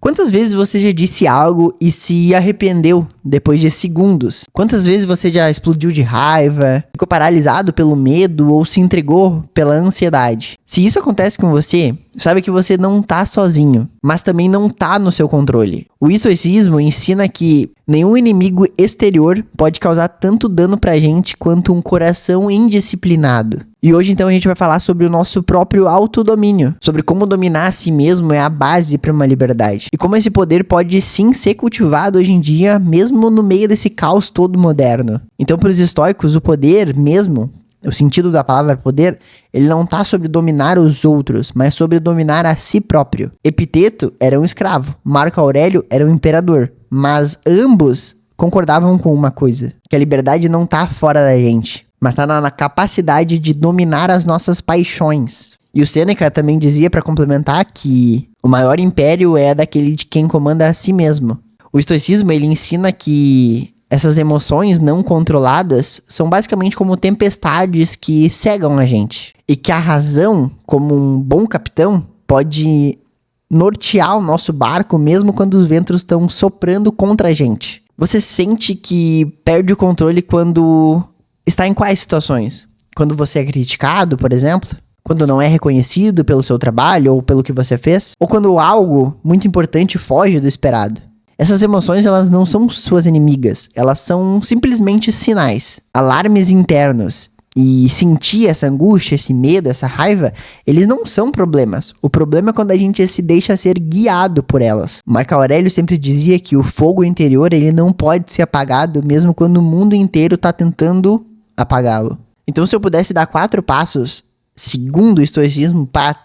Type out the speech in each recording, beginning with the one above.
Quantas vezes você já disse algo e se arrependeu depois de segundos? Quantas vezes você já explodiu de raiva, ficou paralisado pelo medo ou se entregou pela ansiedade? Se isso acontece com você, sabe que você não tá sozinho, mas também não tá no seu controle. O estoicismo ensina que nenhum inimigo exterior pode causar tanto dano pra gente quanto um coração indisciplinado. E hoje então a gente vai falar sobre o nosso próprio autodomínio, sobre como dominar a si mesmo é a base para uma liberdade. E como esse poder pode sim ser cultivado hoje em dia, mesmo no meio desse caos todo moderno. Então para os estoicos, o poder mesmo, o sentido da palavra poder, ele não está sobre dominar os outros, mas sobre dominar a si próprio. Epiteto era um escravo, Marco Aurélio era um imperador, mas ambos concordavam com uma coisa, que a liberdade não está fora da gente, mas está na capacidade de dominar as nossas paixões. E o Sêneca também dizia, para complementar, que o maior império é daquele de quem comanda a si mesmo. O estoicismo, ele ensina que essas emoções não controladas são basicamente como tempestades que cegam a gente. E que a razão, como um bom capitão, pode nortear o nosso barco mesmo quando os ventos estão soprando contra a gente. Você sente que perde o controle quando está em quais situações? Quando você é criticado, por exemplo? Quando não é reconhecido pelo seu trabalho ou pelo que você fez? Ou quando algo muito importante foge do esperado? Essas emoções, elas não são suas inimigas, elas são simplesmente sinais, alarmes internos. E sentir essa angústia, esse medo, essa raiva, eles não são problemas. O problema é quando a gente se deixa ser guiado por elas. Marco Aurélio sempre dizia que o fogo interior, ele não pode ser apagado mesmo quando o mundo inteiro está tentando apagá-lo. Então, se eu pudesse dar 4 passos, segundo o estoicismo, para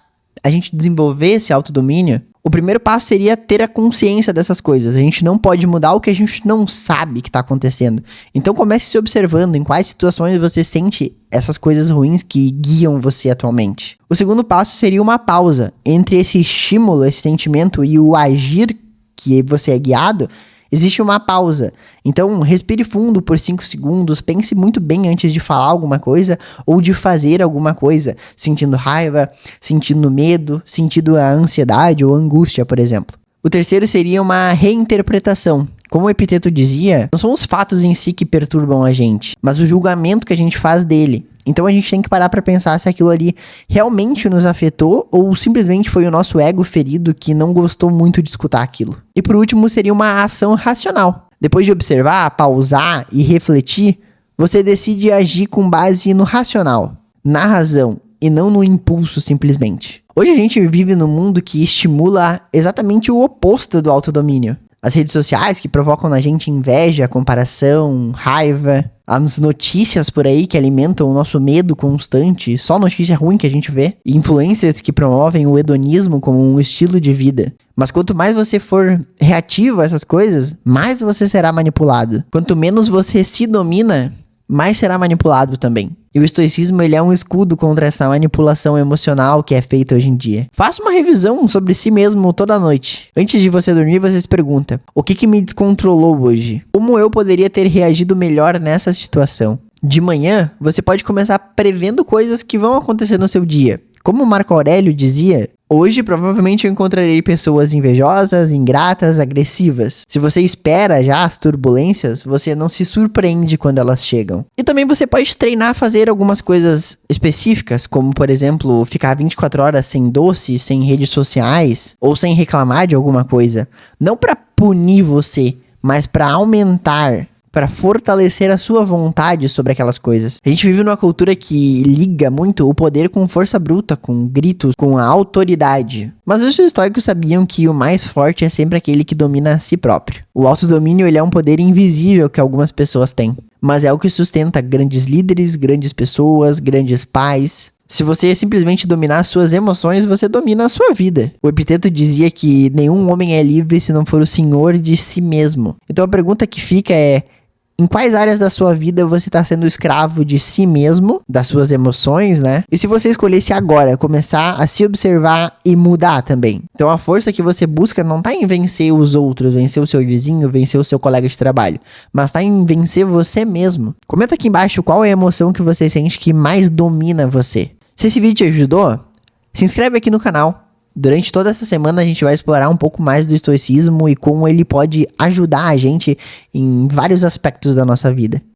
a gente desenvolver esse autodomínio, o primeiro passo seria ter a consciência dessas coisas. A gente não pode mudar o que a gente não sabe que está acontecendo. Então comece se observando em quais situações você sente essas coisas ruins que guiam você atualmente. O segundo passo seria uma pausa entre esse estímulo, esse sentimento e o agir que você é guiado. Existe uma pausa. Então, respire fundo por 5 segundos, pense muito bem antes de falar alguma coisa ou de fazer alguma coisa, sentindo raiva, sentindo medo, sentindo a ansiedade ou angústia, por exemplo. O terceiro seria uma reinterpretação. Como o Epiteto dizia, não são os fatos em si que perturbam a gente, mas o julgamento que a gente faz dele. Então a gente tem que parar para pensar se aquilo ali realmente nos afetou ou simplesmente foi o nosso ego ferido que não gostou muito de escutar aquilo. E por último seria uma ação racional. Depois de observar, pausar e refletir, você decide agir com base no racional, na razão e não no impulso simplesmente. Hoje a gente vive num mundo que estimula exatamente o oposto do autodomínio. As redes sociais que provocam na gente inveja, comparação, raiva. As notícias por aí que alimentam o nosso medo constante. Só notícia ruim que a gente vê. E influências que promovem o hedonismo como um estilo de vida. Mas quanto mais você for reativo a essas coisas, mais você será manipulado. Quanto menos você se domina, mais será manipulado também. E o estoicismo, ele é um escudo contra essa manipulação emocional que é feita hoje em dia. Faça uma revisão sobre si mesmo toda noite. Antes de você dormir, você se pergunta: o que me descontrolou hoje? Como eu poderia ter reagido melhor nessa situação? De manhã, você pode começar prevendo coisas que vão acontecer no seu dia. Como Marco Aurélio dizia, hoje provavelmente eu encontrarei pessoas invejosas, ingratas, agressivas. Se você espera já as turbulências, você não se surpreende quando elas chegam. E também você pode treinar a fazer algumas coisas específicas, como por exemplo, ficar 24 horas sem doce, sem redes sociais, ou sem reclamar de alguma coisa. Não para punir você, mas para aumentar, para fortalecer a sua vontade sobre aquelas coisas. A gente vive numa cultura que liga muito o poder com força bruta, com gritos, com a autoridade. Mas os estoicos sabiam que o mais forte é sempre aquele que domina a si próprio. O autodomínio, ele é um poder invisível que algumas pessoas têm, mas é o que sustenta grandes líderes, grandes pessoas, grandes pais. Se você simplesmente dominar suas emoções, você domina a sua vida. O Epiteto dizia que nenhum homem é livre se não for o senhor de si mesmo. Então a pergunta que fica é: em quais áreas da sua vida você está sendo escravo de si mesmo, das suas emoções, né? E se você escolhesse agora começar a se observar e mudar também? Então a força que você busca não está em vencer os outros, vencer o seu vizinho, vencer o seu colega de trabalho, mas está em vencer você mesmo. Comenta aqui embaixo qual é a emoção que você sente que mais domina você. Se esse vídeo te ajudou, se inscreve aqui no canal. Durante toda essa semana a gente vai explorar um pouco mais do estoicismo e como ele pode ajudar a gente em vários aspectos da nossa vida.